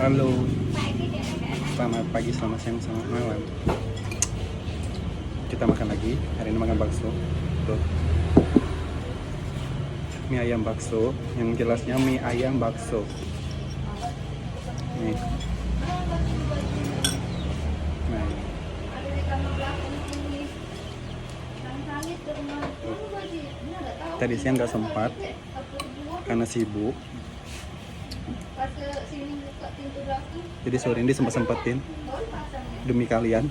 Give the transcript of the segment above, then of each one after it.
Halo, selamat pagi, selamat siang, selamat malam. Kita makan lagi. Hari ini makan bakso. Tuh. Mie ayam bakso. Yang jelasnya mie ayam bakso. Nih. Nah. Tuh. Tadi siang nggak sempat karena sibuk. Jadi sore ini sempat-sempatin demi kalian.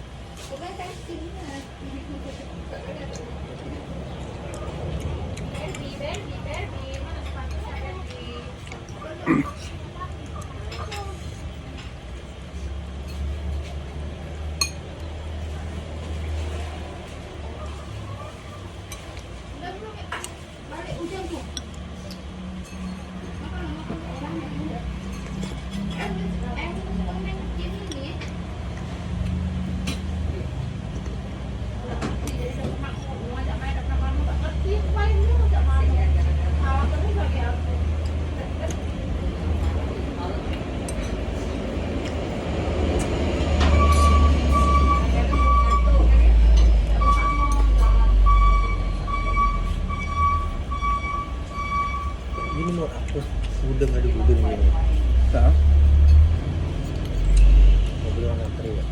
Ini mau hapus udang ada udang ini. Tak? Mobil warna antri ya.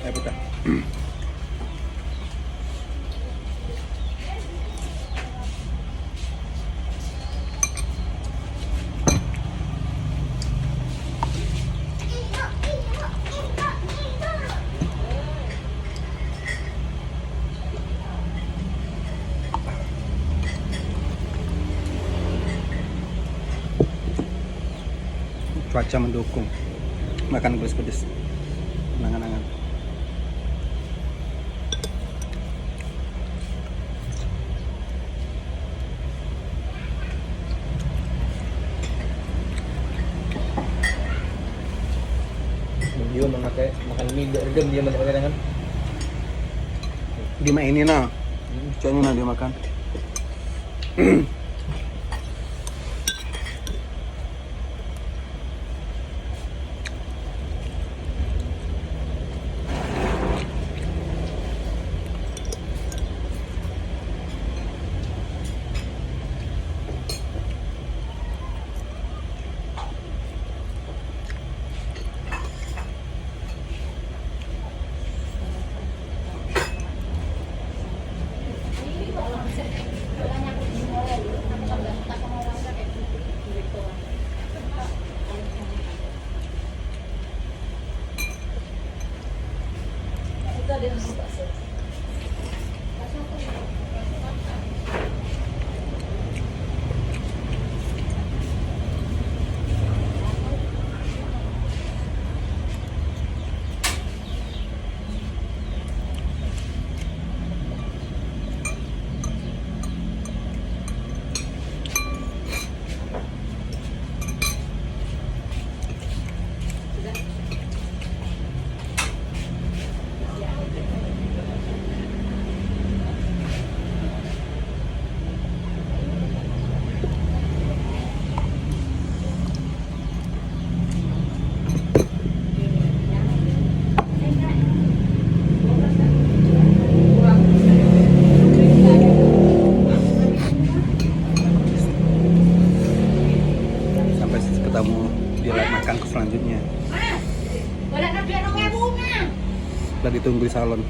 Ayo putar. Cuaca mendukung makan pedes-pedes, angan-angan. Dia makan mie redem dia makan kan. Dimainin nah, coba dia makan. kita mau makan ke selanjutnya. Udah ditunggu di salon.